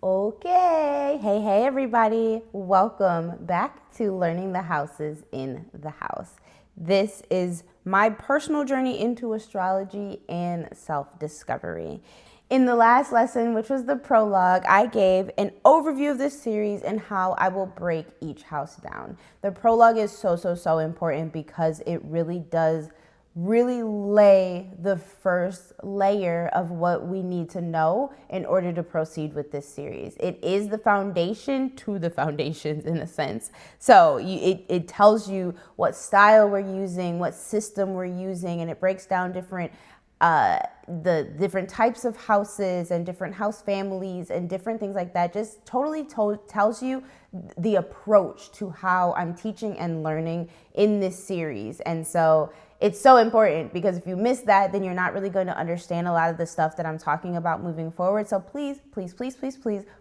Okay, hey everybody. Welcome back to Learning the Houses in the House. This is my personal journey into astrology and self-discovery. In the last lesson, which was the prologue, I gave an overview of this series and how I will break each house down. The prologue is so important because it really does lay the first layer of what we need to know in order to proceed with this series. It is the foundation to the foundations in a sense. So it tells you what style we're using, what system we're using, and it breaks down the different types of houses and different house families and different things like that. Just totally tells you the approach to how I'm teaching and learning in this series. And so it's so important because if you miss that, then you're not really going to understand a lot of the stuff that I'm talking about moving forward. So please,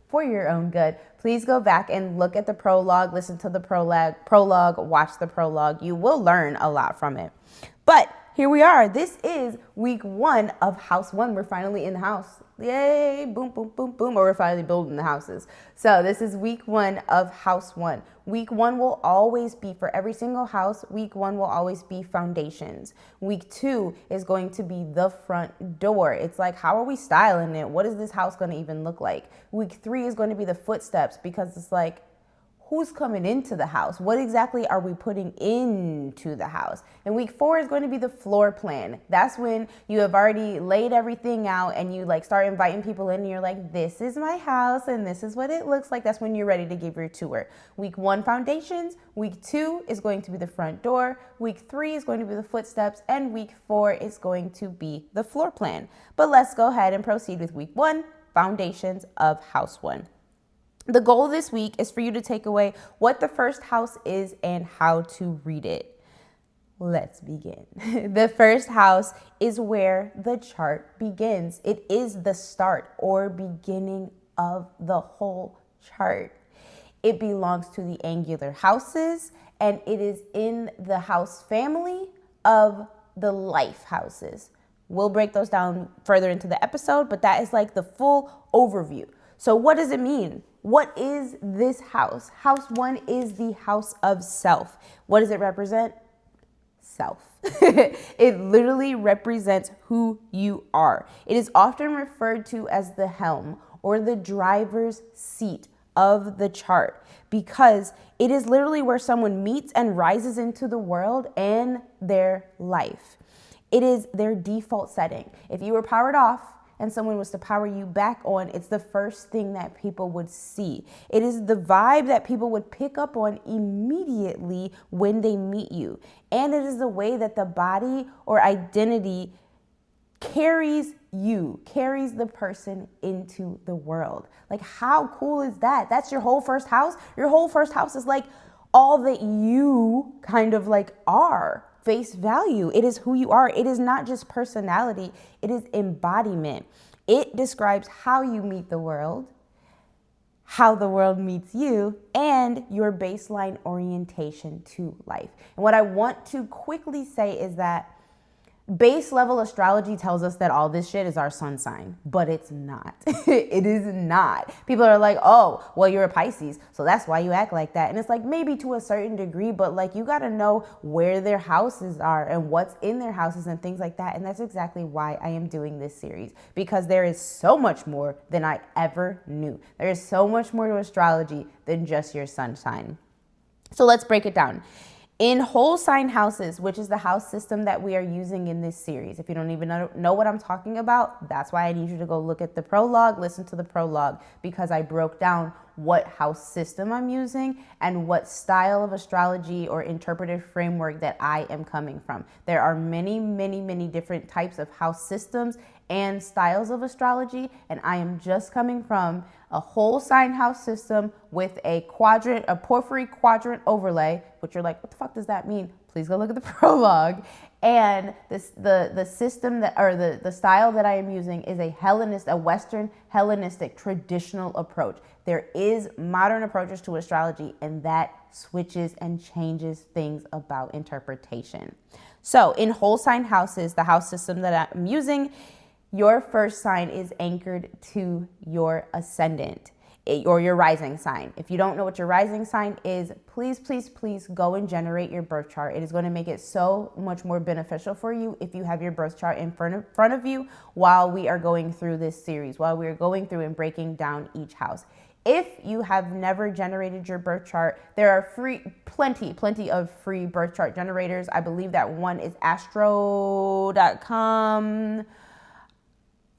for your own good, please go back and look at the prologue, listen to the prologue, watch the prologue. You will learn a lot from it. But here we are. This is week 1 of house 1. We're finally in the house. Yay, boom, boom, boom, boom. Or we're finally building the houses. So this is week 1 of house 1. Week 1 will always be, for every single house, week 1 will always be foundations. Week 2 is going to be the front door. It's like, how are we styling it? What is this house going to even look like? Week 3 is going to be the footsteps because it's like, who's coming into the house? What exactly are we putting into the house? And week 4 is going to be the floor plan. That's when you have already laid everything out and you like start inviting people in and you're like, this is my house and this is what it looks like. That's when you're ready to give your tour. Week 1, foundations. Week 2 is going to be the front door. Week 3 is going to be the footsteps. And week 4 is going to be the floor plan. But let's go ahead and proceed with week 1, foundations of house 1. The goal this week is for you to take away what the first house is and how to read it. Let's begin. The first house is where the chart begins. It is the start or beginning of the whole chart. It belongs to the angular houses and it is in the house family of the life houses. We'll break those down further into the episode, but that is like the full overview. So what does it mean? What is this house? House 1 is the house of self. What does it represent? Self. It literally represents who you are. It is often referred to as the helm or the driver's seat of the chart because it is literally where someone meets and rises into the world and their life. It is their default setting. If you were powered off, and someone was to power you back on, it's the first thing that people would see. It is the vibe that people would pick up on immediately when they meet you. And it is the way that the body or identity carries the person into the world. Like, how cool is that? That's your whole first house. Your whole first house is like all that you kind of like are. Face value. It is who you are. It is not just personality. It is embodiment. It describes how you meet the world, how the world meets you, and your baseline orientation to life. And what I want to quickly say is that base level astrology tells us that all this shit is our sun sign, but it's not. It is not. People are like, oh, well, you're a Pisces, so that's why you act like that. And it's like maybe to a certain degree, but like you got to know where their houses are and what's in their houses and things like that. And that's exactly why I am doing this series, because there is so much more than I ever knew. There is so much more to astrology than just your sun sign. So let's break it down. In whole sign houses, which is the house system that we are using in this series, if you don't even know what I'm talking about, that's why I need you to go look at the prologue, listen to the prologue, because I broke down what house system I'm using and what style of astrology or interpretive framework that I am coming from. There are many different types of house systems and styles of astrology, and I am just coming from a whole sign house system with a porphyry quadrant overlay, which you're like, what the fuck does that mean? Please go look at the prologue. And the system that, or the style that I am using is a Western Hellenistic traditional approach. There is modern approaches to astrology, and that switches and changes things about interpretation. So in whole sign houses, the house system that I'm using, your first sign is anchored to your ascendant. or your rising sign. If you don't know what your rising sign is, please, please, please go and generate your birth chart. It is going to make it so much more beneficial for you if you have your birth chart in front of you while we are going through this series, while we are going through and breaking down each house. If you have never generated your birth chart, there are plenty of free birth chart generators. I believe that one is astro.com.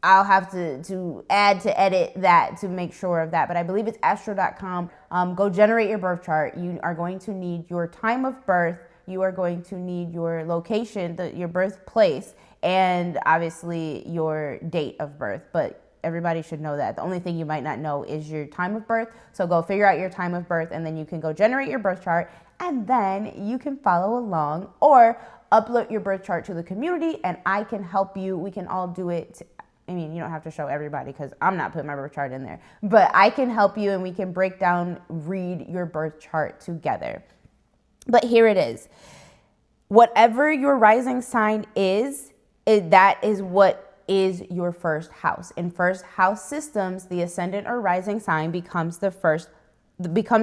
I'll have to edit that to make sure of that, but I believe it's astro.com. Go generate your birth chart. You are going to need your time of birth. You are going to need your location, your birthplace, and obviously your date of birth. But everybody should know that. The only thing you might not know is your time of birth. So go figure out your time of birth, and then you can go generate your birth chart, and then you can follow along or upload your birth chart to the community, and I can help you. We can all do it. I mean, you don't have to show everybody because I'm not putting my birth chart in there, but I can help you and we can break down, read your birth chart together. But here it is. Whatever your rising sign is, that is what is your first house. In first house systems, the ascendant or rising sign becomes the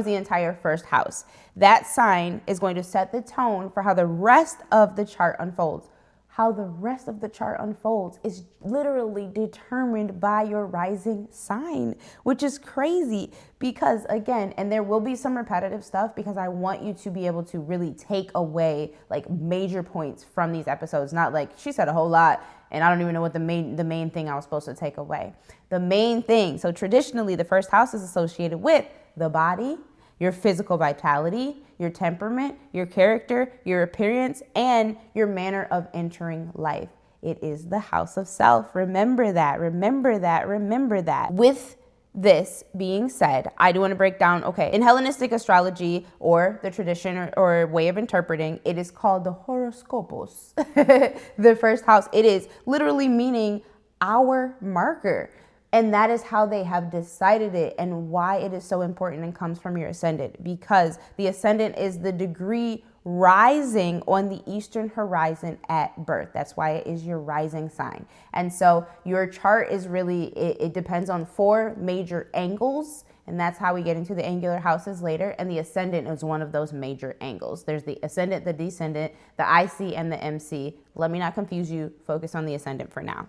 entire first house. That sign is going to set the tone for how the rest of the chart unfolds. How the rest of the chart unfolds is literally determined by your rising sign, which is crazy because, again, and there will be some repetitive stuff because I want you to be able to really take away like major points from these episodes. Not like she said a whole lot and I don't even know what the main thing I was supposed to take away. The main thing. So traditionally, the first house is associated with the body, your physical vitality, your temperament, your character, your appearance, and your manner of entering life. It is the house of self. Remember that, remember that, remember that. With this being said, I do want to break down, okay, in Hellenistic astrology or the tradition or way of interpreting, it is called the horoscopos. The first house, it is literally meaning our marker. And that is how they have decided it and why it is so important and comes from your ascendant, because the ascendant is the degree rising on the eastern horizon at birth. That's why it is your rising sign. And so your chart is really, it depends on 4 major angles. And that's how we get into the angular houses later. And the ascendant is one of those major angles. There's the ascendant, the descendant, the IC, and the MC. Let me not confuse you. Focus on the ascendant for now.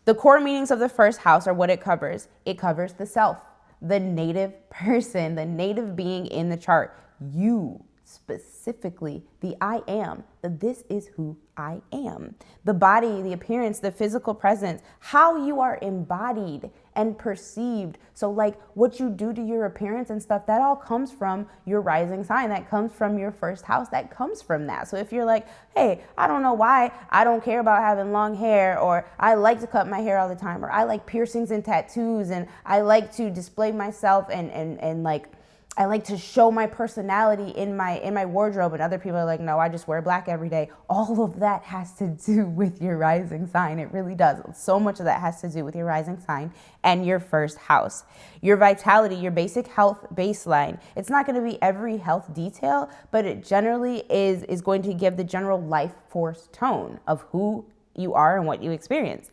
The core meanings of the first house are what it covers. It covers the self, the native person, the native being in the chart. You specifically, the I am, this is who I am. The body, the appearance, the physical presence, how you are embodied and perceived. So like what you do to your appearance and stuff, that all comes from your rising sign. That comes from your first house. That comes from that. So if you're like, hey, I don't know why I don't care about having long hair, or I like to cut my hair all the time, or I like piercings and tattoos, and I like to display myself and like, I like to show my personality in my wardrobe, and other people are like, no, I just wear black every day. All of that has to do with your rising sign. It really does. So much of that has to do with your rising sign and your first house. Your vitality, your basic health baseline. It's not going to be every health detail, but it generally is going to give the general life force tone of who you are and what you experience.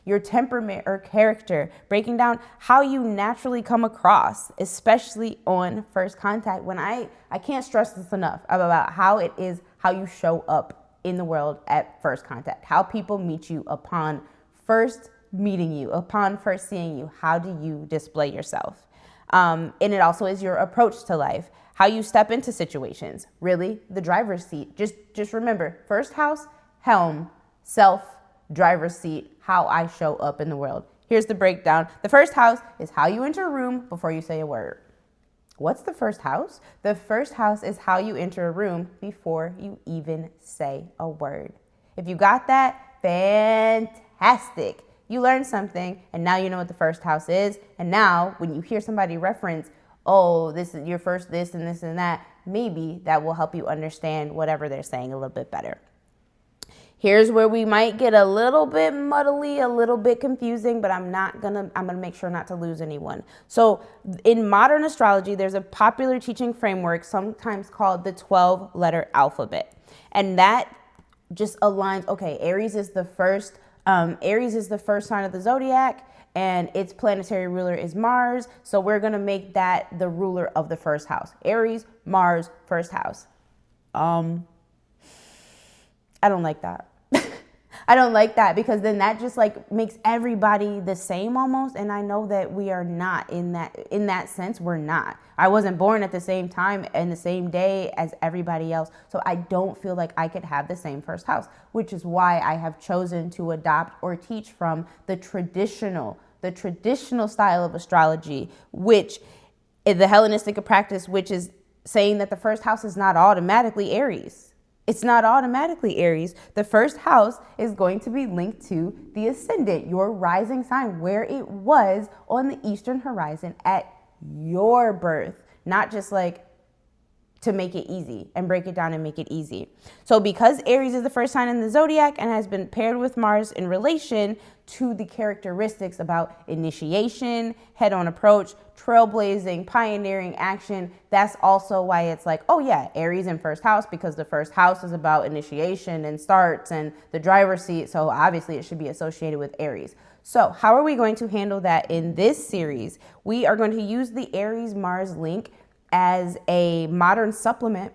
Your temperament or character, breaking down how you naturally come across, especially on first contact. When I can't stress this enough about how it is, how you show up in the world at first contact, how people meet you upon first meeting you, upon first seeing you. How do you display yourself? And it also is your approach to life, how you step into situations, really the driver's seat. Just remember, first house, helm, self, driver's seat, how I show up in the world. Here's the breakdown. The first house is how you enter a room before you say a word. What's the first house? The first house is how you enter a room before you even say a word. If you got that, fantastic. You learned something, and now you know what the first house is. And now when you hear somebody reference, oh, this is your first this and this and that, maybe that will help you understand whatever they're saying a little bit better. Here's where we might get a little bit muddly, a little bit confusing, but I'm gonna make sure not to lose anyone. So in modern astrology, there's a popular teaching framework, sometimes called the 12-letter alphabet. And that just aligns, okay, Aries is the first sign of the zodiac, and its planetary ruler is Mars. So we're going to make that the ruler of the first house. Aries, Mars, first house. I don't like that. I don't like that, because then that just like makes everybody the same almost. And I know that we are not in that sense. We're not. I wasn't born at the same time and the same day as everybody else. So I don't feel like I could have the same first house, which is why I have chosen to adopt or teach from the traditional style of astrology, which is the Hellenistic practice, which is saying that the first house is not automatically Aries. It's not automatically Aries. The first house is going to be linked to the ascendant, your rising sign, where it was on the eastern horizon at your birth, not just like to make it easy and break it down and make it easy. So because Aries is the first sign in the zodiac and has been paired with Mars in relation to the characteristics about initiation, head-on approach, trailblazing, pioneering action, that's also why it's like, oh yeah, Aries in first house, because the first house is about initiation and starts and the driver's seat. So obviously it should be associated with Aries. So how are we going to handle that in this series? We are going to use the Aries Mars link as a modern supplement.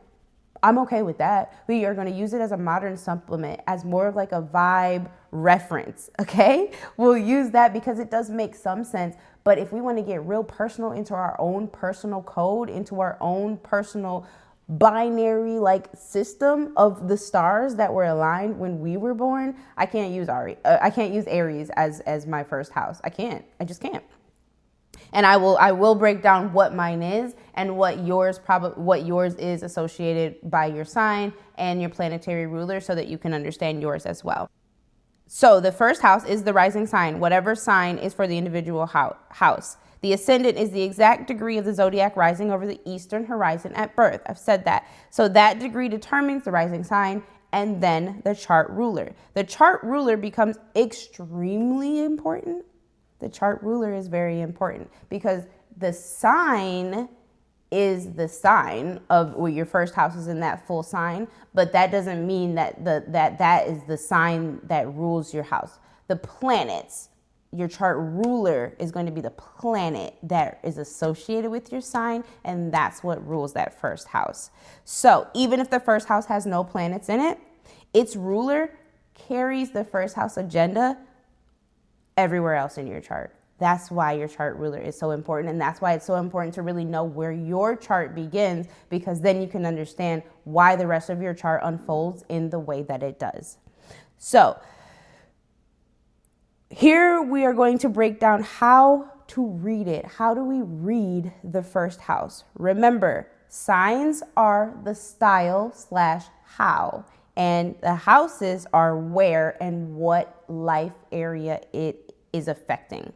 I'm okay with that. We are going to use it as a modern supplement, as more of like a vibe reference. Okay. We'll use that because it does make some sense. But if we want to get real personal into our own personal code, into our own personal binary like system of the stars that were aligned when we were born, I can't use Aries as my first house. I just can't. And I will break down what mine is and what yours is associated by your sign and your planetary ruler, so that you can understand yours as well. So the first house is the rising sign, whatever sign is for the individual house. The ascendant is the exact degree of the zodiac rising over the eastern horizon at birth. I've said that. So that degree determines the rising sign and then the chart ruler. The chart ruler becomes extremely important. The chart ruler is very important because the sign is the sign of where your first house is in that full sign, but that doesn't mean that that is the sign that rules your house. The planets, your chart ruler is going to be the planet that is associated with your sign, and that's what rules that first house. So even if the first house has no planets in it, its ruler carries the first house agenda everywhere else in your chart. That's why your chart ruler is so important. And that's why it's so important to really know where your chart begins, because then you can understand why the rest of your chart unfolds in the way that it does. So here we are going to break down how to read it. How do we read the first house? Remember, signs are the style/how, and the houses are where and what life area it is affecting.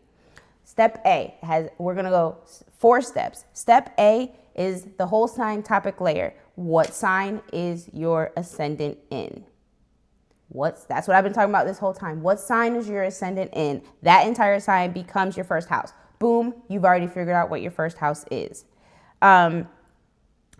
Step A we're going to go 4 steps. Step A is the whole sign topic layer. What sign is your ascendant in? That's what I've been talking about this whole time. What sign is your ascendant in? That entire sign becomes your first house. Boom, you've already figured out what your first house is. I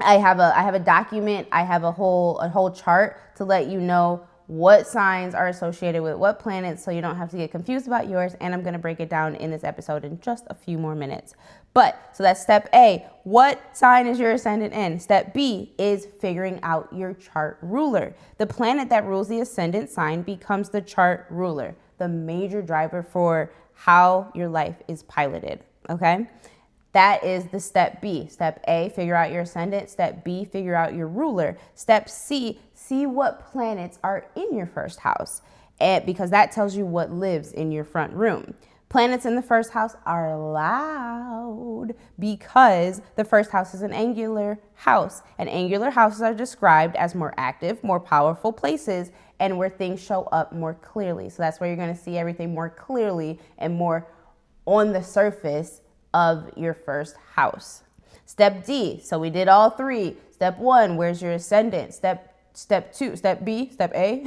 have a document. I have a whole chart to let you know what signs are associated with what planets, so you don't have to get confused about yours. And I'm going to break it down in this episode in just a few more minutes. So that's step A. What sign is your ascendant in? Step B is figuring out your chart ruler. The planet that rules the ascendant sign becomes the chart ruler, the major driver for how your life is piloted. Okay. That is the step B. Step A, figure out your ascendant. Step B, figure out your ruler. Step C, see what planets are in your first house, because that tells you what lives in your front room. Planets in the first house are loud because the first house is an angular house, and angular houses are described as more active, more powerful places, and where things show up more clearly. So that's where you're going to see everything more clearly and more on the surface of your first house. Step D. So we did all 3. Step 1, where's your ascendant? Step 2, step B, step A.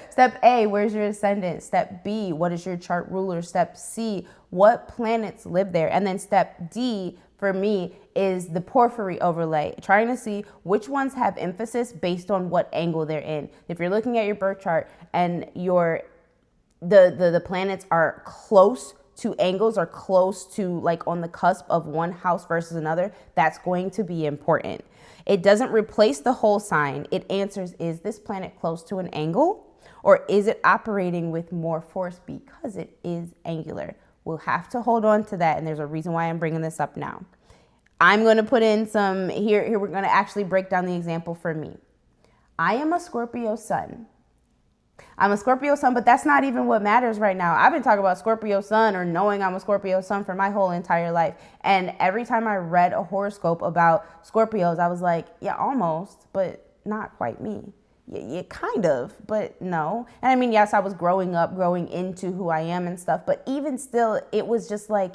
Step A, where's your ascendant? Step B, what is your chart ruler? Step C, what planets live there? And then step D for me is the porphyry overlay, trying to see which ones have emphasis based on what angle they're in. If you're looking at your birth chart and the planets are close to angles or close to like on the cusp of one house versus another, that's going to be important. It doesn't replace the whole sign. It answers, is this planet close to an angle, or is it operating with more force because it is angular? We'll have to hold on to that, and there's a reason why I'm bringing this up now. I'm going to put in some, here we're going to actually break down the example for me. I am a Scorpio sun. I'm a Scorpio sun, but that's not even what matters right now. I've been talking about Scorpio sun or knowing I'm a Scorpio sun for my whole entire life. And every time I read a horoscope about Scorpios, I was like, yeah, almost, but not quite me. Yeah, kind of, but no. And I mean, yes, I was growing into who I am and stuff, but even still, it was just like,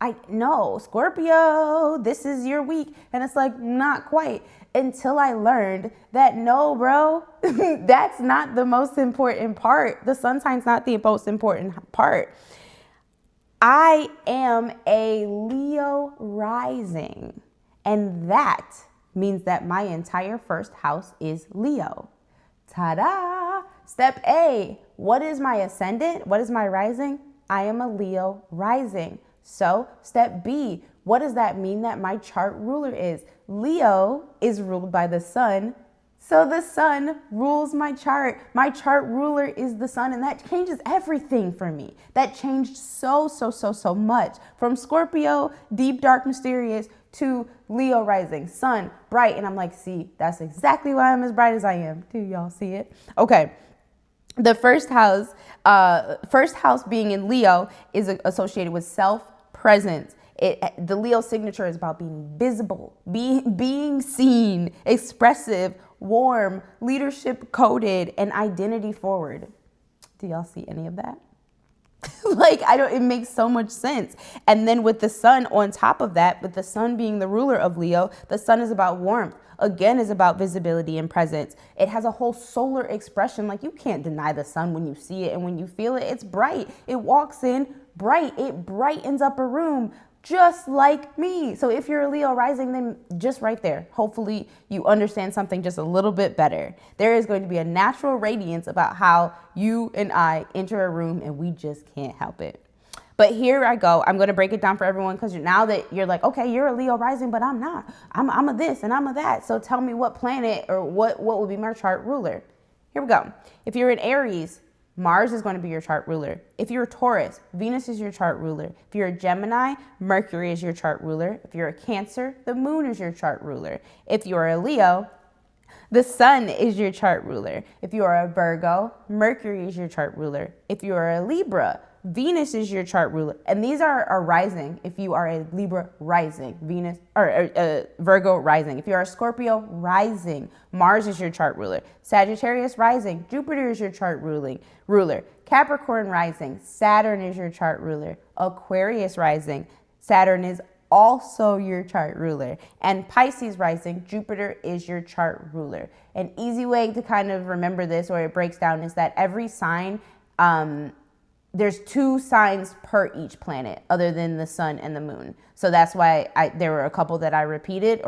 I know, Scorpio, this is your week. And it's like, not quite. Until I learned that, no, bro, that's not the most important part. The sun sign's not the most important part. I am a Leo rising. And that means that my entire first house is Leo. Ta-da! Step A, what is my ascendant? What is my rising? I am a Leo rising. So step B, what does that mean that my chart ruler is? Leo is ruled by the sun, so the sun rules my chart. My chart ruler is the sun, and that changes everything for me. That changed so much. From Scorpio, deep, dark, mysterious, to Leo rising, sun, bright. And I'm like, see, that's exactly why I'm as bright as I am. Do y'all see it? Okay. The first house being in Leo is associated with self-presence. The Leo signature is about being visible, being seen, expressive, warm, leadership coded, and identity forward. Do y'all see any of that? It makes so much sense. And then with the sun on top of that, with the sun being the ruler of Leo, the sun is about warmth. Again, is about visibility and presence. It has a whole solar expression. Like, you can't deny the sun when you see it and when you feel it. It's bright. It walks in bright. It brightens up a room just like me. So if you're a Leo rising, then just right there, hopefully you understand something just a little bit better. There is going to be a natural radiance about how you and I enter a room, and we just can't help it. But here I go. I'm going to break it down for everyone, because now that you're like, okay, you're a Leo rising, but I'm not. I'm a this and I'm a that. So tell me what planet or what would be my chart ruler. Here we go. If you're in Aries, Mars is going to be your chart ruler. If you're a Taurus, Venus is your chart ruler. If you're a Gemini, Mercury is your chart ruler. If you're a Cancer, the moon is your chart ruler. If you're a Leo, the sun is your chart ruler. If you are a Virgo, Mercury is your chart ruler. If you are a Libra, Venus is your chart ruler. And these are rising. If you are a Libra rising, Venus, or Virgo rising. If you are a Scorpio rising, Mars is your chart ruler. Sagittarius rising, Jupiter is your chart ruler. Capricorn rising, Saturn is your chart ruler. Aquarius rising, Saturn is also your chart ruler. And Pisces rising, Jupiter is your chart ruler. An easy way to kind of remember this, or it breaks down, is that every sign, there's 2 signs per each planet other than the sun and the moon. So that's why there were a couple that I repeated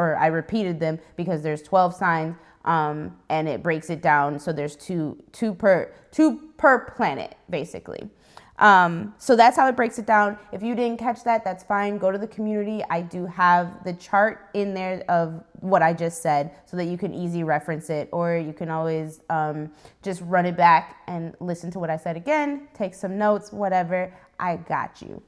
them, because there's 12 signs, and it breaks it down. So there's two per planet, basically. So that's how it breaks it down. If you didn't catch that, that's fine. Go to the community. I do have the chart in there of what I just said, so that you can easily reference it, or you can always just run it back and listen to what I said again, take some notes, whatever. I got you.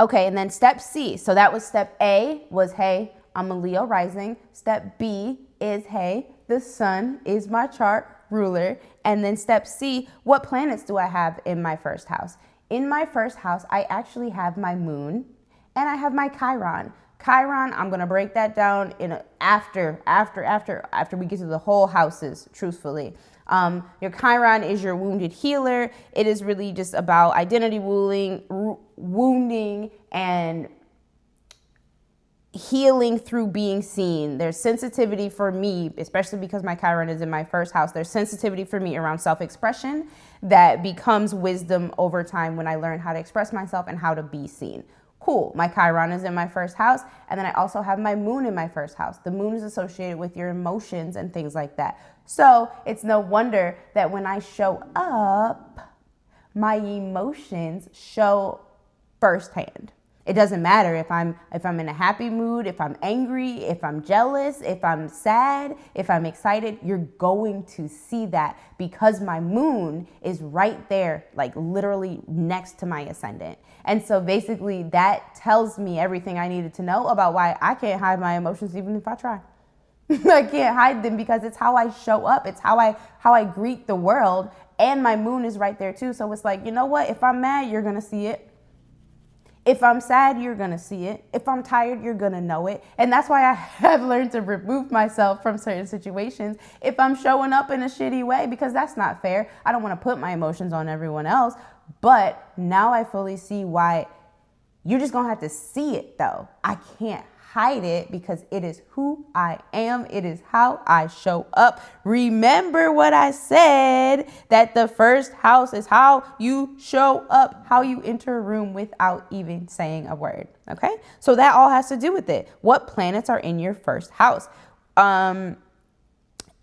Okay, and then step C. So that was step A, was, hey, I'm a Leo rising. Step B is, hey, the sun is my chart ruler. And then step C, what planets do I have in my first house? In my first house, I actually have my moon and I have my Chiron. Chiron, I'm going to break that down after we get to the whole houses, truthfully. Your Chiron is your wounded healer. It is really just about identity wounding and healing through being seen. There's sensitivity for me, especially because my Chiron is in my first house. There's sensitivity for me around self-expression that becomes wisdom over time when I learn how to express myself and how to be seen. Cool. My Chiron is in my first house. And then I also have my moon in my first house. The moon is associated with your emotions and things like that. So it's no wonder that when I show up, my emotions show firsthand. It doesn't matter if I'm in a happy mood, if I'm angry, if I'm jealous, if I'm sad, if I'm excited, you're going to see that because my moon is right there, like literally next to my ascendant. And so basically that tells me everything I needed to know about why I can't hide my emotions even if I try. I can't hide them because it's how I show up. It's how I greet the world, and my moon is right there too. So it's like, you know what? If I'm mad, you're going to see it. If I'm sad, you're going to see it. If I'm tired, you're going to know it. And that's why I have learned to remove myself from certain situations if I'm showing up in a shitty way, because that's not fair. I don't want to put my emotions on everyone else. But now I fully see why you're just going to have to see it, though. I can't hide it because it is who I am. It is how I show up. Remember what I said, that the first house is how you show up, how you enter a room without even saying a word. Okay. So that all has to do with it. What planets are in your first house? And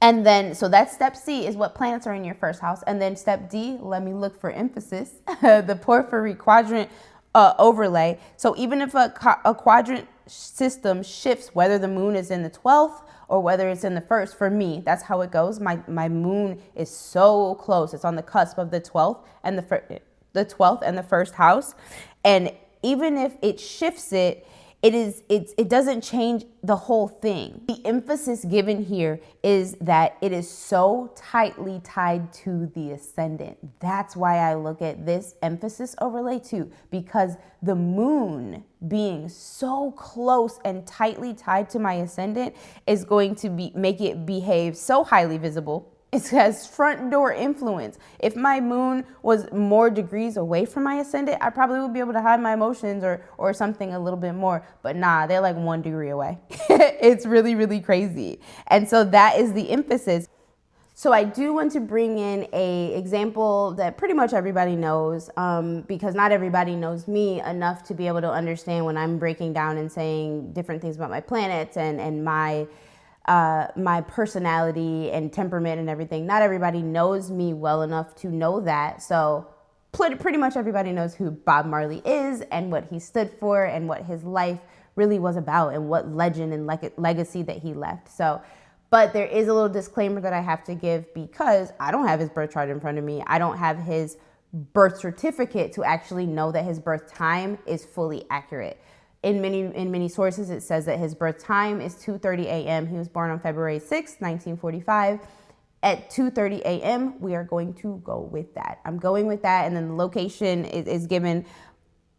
then, so that's step C, is what planets are in your first house. And then step D, let me look for emphasis, the porphyry quadrant overlay. So even if a quadrant system shifts, whether the moon is in the 12th or whether it's in the first, for me, that's how it goes. My moon is so close. It's on the cusp of the 12th and the 12th and the first house. And even if it shifts it doesn't change the whole thing. The emphasis given here is that it is so tightly tied to the ascendant. That's why I look at this emphasis overlay too, because the moon being so close and tightly tied to my ascendant is going to make it behave so highly visible. It has front door influence. If my moon was more degrees away from my ascendant, I probably would be able to hide my emotions or something a little bit more. But nah, they're like 1 degree away. It's really, really crazy. And so that is the emphasis. So I do want to bring in a example that pretty much everybody knows, because not everybody knows me enough to be able to understand when I'm breaking down and saying different things about my planets and my personality and temperament and everything. Not everybody knows me well enough to know that. So pretty much everybody knows who Bob Marley is and what he stood for and what his life really was about and what legend and legacy that he left. So, but there is a little disclaimer that I have to give because I don't have his birth chart in front of me. I don't have his birth certificate to actually know that his birth time is fully accurate. In many sources, it says that his birth time is 2:30 a.m. He was born on February 6, 1945. At 2:30 a.m., we are going to go with that. I'm going with that, and then the location is given.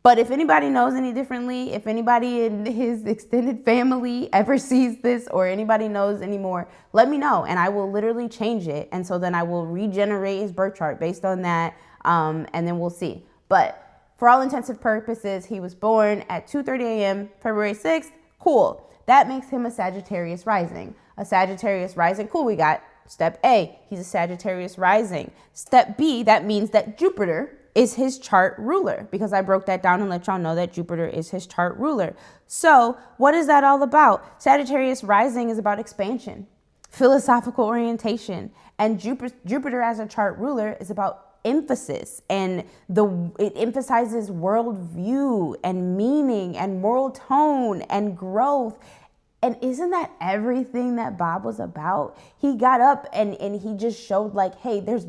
But if anybody knows any differently, if anybody in his extended family ever sees this or anybody knows anymore, let me know, and I will literally change it. And so then I will regenerate his birth chart based on that, and then we'll see. But for all intents and purposes, he was born at 2:30 a.m., February 6th. Cool. That makes him a Sagittarius rising. A Sagittarius rising. Cool. We got step A. He's a Sagittarius rising. Step B, that means that Jupiter is his chart ruler, because I broke that down and let y'all know that Jupiter is his chart ruler. So what is that all about? Sagittarius rising is about expansion, philosophical orientation, and Jupiter as a chart ruler is about emphasis, and it emphasizes worldview and meaning and moral tone and growth. And isn't that everything that Bob was about? He got up and he just showed like, hey, there's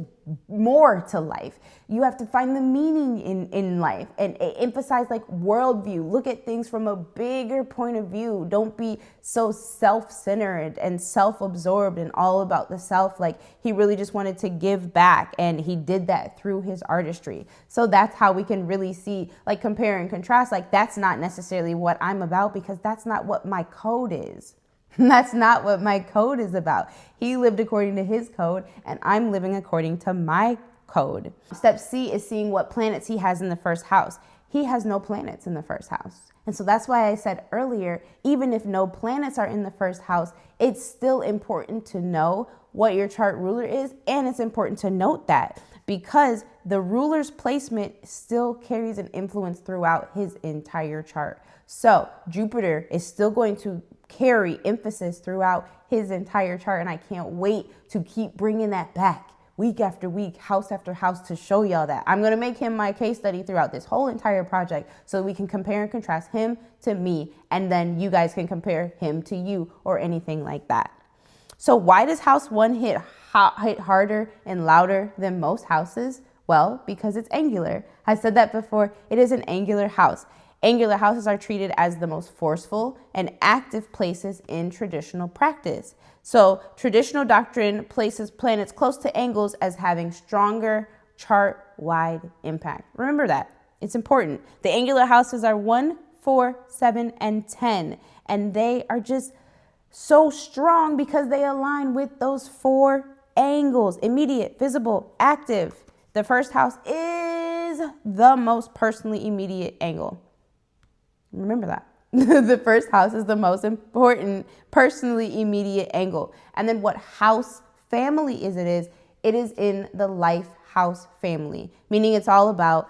more to life. You have to find the meaning in life, and it emphasized like worldview. Look at things from a bigger point of view. Don't be so self-centered and self-absorbed and all about the self. Like, he really just wanted to give back, and he did that through his artistry. So that's how we can really see, like, compare and contrast. Like, that's not necessarily what I'm about, because that's not what my code is. That's not what my code is about. He lived according to his code, and I'm living according to my code. Step C is seeing what planets he has in the first house. He has no planets in the first house. And so that's why I said earlier, even if no planets are in the first house, it's still important to know what your chart ruler is. And it's important to note that, because the ruler's placement still carries an influence throughout his entire chart. So Jupiter is still going to carry emphasis throughout his entire chart. And I can't wait to keep bringing that back. week after week, house after house to show y'all that. I'm going to make him my case study throughout this whole entire project so we can compare and contrast him to me, and then you guys can compare him to you or anything like that. So why does house 1 hit harder and louder than most houses? Well, because it's angular. I said that before. It is an angular house. Angular houses are treated as the most forceful and active places in traditional practice. So traditional doctrine places planets close to angles as having stronger chart-wide impact. Remember that. It's important. The angular houses are 1, 4, 7, and 10. And they are just so strong because they align with those 4 angles: immediate, visible, active. The first house is the most personally immediate angle. Remember that. The first house is the most important personally immediate angle. And then what house family is it is in the life house family, meaning it's all about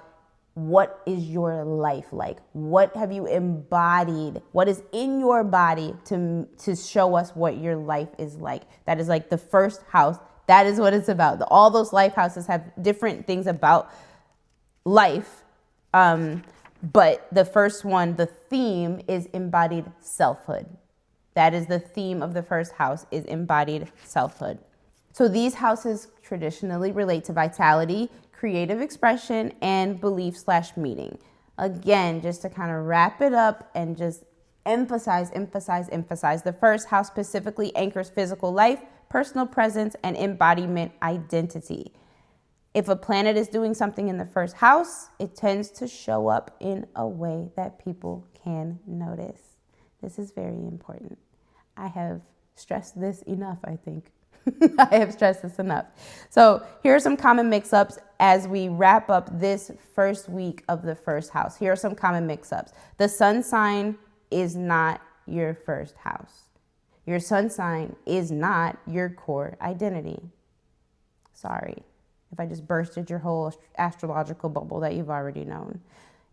what is your life like? What have you embodied? What is in your body to show us what your life is like? That is like the first house. That is what it's about. All those life houses have different things about life. But the first one, the theme is embodied selfhood. That is the theme of the first house, is embodied selfhood. So these houses traditionally relate to vitality, creative expression, and belief/meaning. Again, just to kind of wrap it up and just emphasize. The first house specifically anchors physical life, personal presence, and embodiment identity. If a planet is doing something in the first house, it tends to show up in a way that people can notice. This is very important. I have stressed this enough, I think. I have stressed this enough. So here are some common mix-ups as we wrap up this first week of the first house. Here are some common mix-ups. The sun sign is not your first house. Your sun sign is not your core identity. Sorry if I just bursted your whole astrological bubble that you've already known.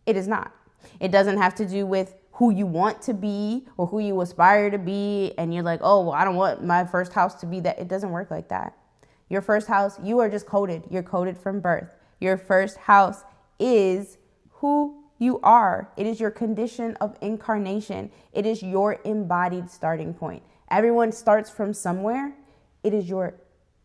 It is not. It doesn't have to do with who you want to be or who you aspire to be. And you're like, oh, well, I don't want my first house to be that. It doesn't work like that. Your first house, you are just coded. You're coded from birth. Your first house is who you are. It is your condition of incarnation. It is your embodied starting point. Everyone starts from somewhere. It is your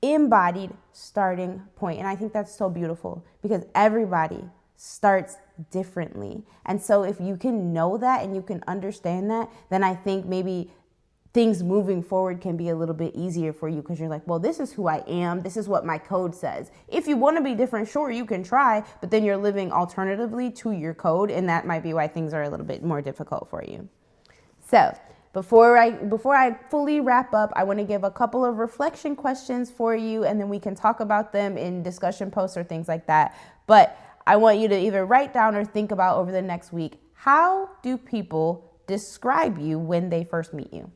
embodied starting point. And I think that's so beautiful because everybody starts differently. And so if you can know that and you can understand that, then I think maybe things moving forward can be a little bit easier for you because you're like, well, this is who I am. This is what my code says. If you want to be different, sure, you can try, but then you're living alternatively to your code. And that might be why things are a little bit more difficult for you. So before I fully wrap up, I want to give a couple of reflection questions for you, and then we can talk about them in discussion posts or things like that. But I want you to either write down or think about over the next week, how do people describe you when they first meet you?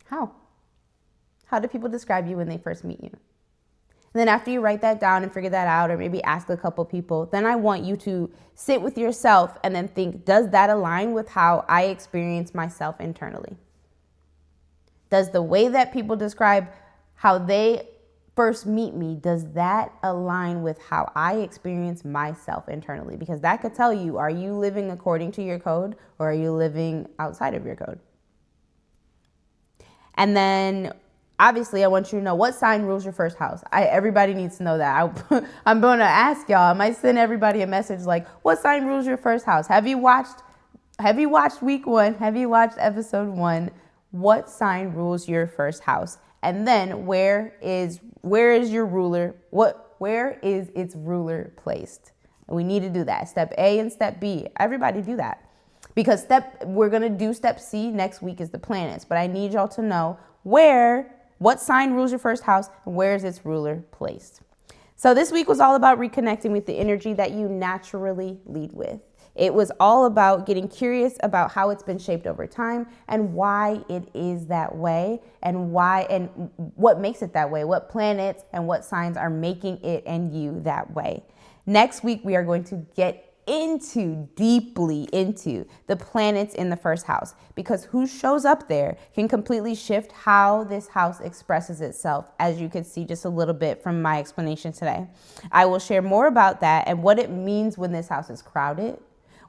How? How do people describe you when they first meet you? And then after you write that down and figure that out, or maybe ask a couple people, then I want you to sit with yourself and then think, does that align with how I experience myself internally? Does the way that people describe how they first meet me, does that align with how I experience myself internally? Because that could tell you, are you living according to your code or are you living outside of your code? And then obviously, I want you to know what sign rules your first house. Everybody needs to know that. I'm going to ask y'all. I might send everybody a message like, what sign rules your first house? Have you watched week 1? Have you watched episode 1? What sign rules your first house? And then where is your ruler? Where is its ruler placed? And we need to do that. Step A and step B. Everybody do that. Because we're going to do step C next week is the planets. But I need y'all to know what sign rules your first house and where is its ruler placed. So this week was all about reconnecting with the energy that you naturally lead with. It was all about getting curious about how it's been shaped over time and why it is that way and what makes it that way, what planets and what signs are making it and you that way. Next week, we are going to get deeply into the planets in the first house, because who shows up there can completely shift how this house expresses itself, as you can see just a little bit from my explanation today. I will share more about that and what it means when this house is crowded,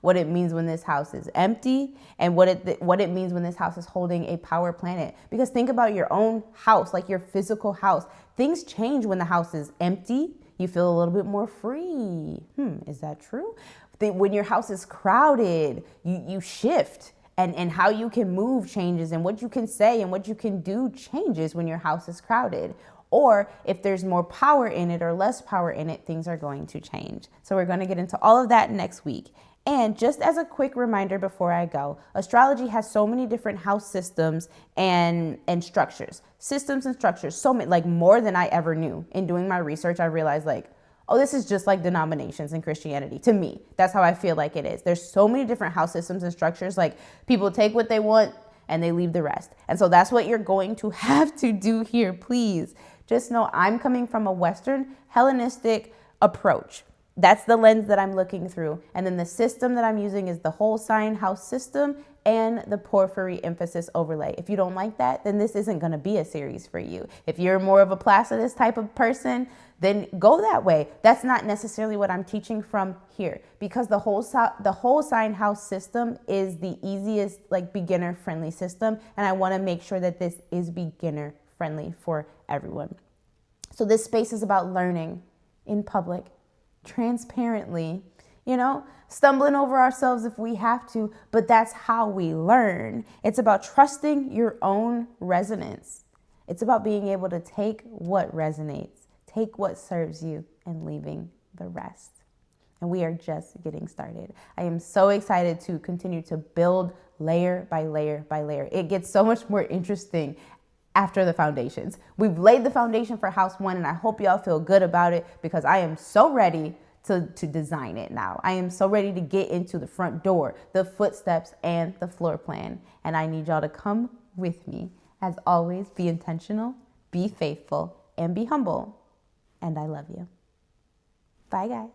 what it means when this house is empty, and what it means when this house is holding a power planet. Because think about your own house, like your physical house. Things change when the house is empty. You feel a little bit more free. Is that true? When your house is crowded, you shift, and how you can move changes, and what you can say and what you can do changes when your house is crowded. Or if there's more power in it or less power in it, things are going to change. So we're going to get into all of that next week. And just as a quick reminder before I go, astrology has so many different house systems and structures. Systems and structures, so many, like more than I ever knew. In doing my research, I realized oh, this is just like denominations in Christianity. To me, that's how I feel like it is. There's so many different house systems and structures. Like, people take what they want and they leave the rest. And so that's what you're going to have to do here. Please just know I'm coming from a Western Hellenistic approach. That's the lens that I'm looking through. And then the system that I'm using is the whole sign house system and the porphyry emphasis overlay. If you don't like that, then this isn't going to be a series for you. If you're more of a Placidus type of person, then go that way. That's not necessarily what I'm teaching from here, because the whole sign house system is the easiest, like, beginner friendly system. And I want to make sure that this is beginner friendly for everyone. So this space is about learning in public, transparently, stumbling over ourselves if we have to, but that's how we learn. It's about trusting your own resonance. It's about being able to take what resonates, take what serves you, and leaving the rest. And we are just getting started. I am so excited to continue to build layer by layer by layer. It gets so much more interesting after the foundations. We've laid the foundation for house 1, and I hope y'all feel good about it, because I am so ready to design it now. I am so ready to get into the front door, the footsteps, and the floor plan. And I need y'all to come with me. As always, be intentional, be faithful, and be humble. And I love you. Bye, guys.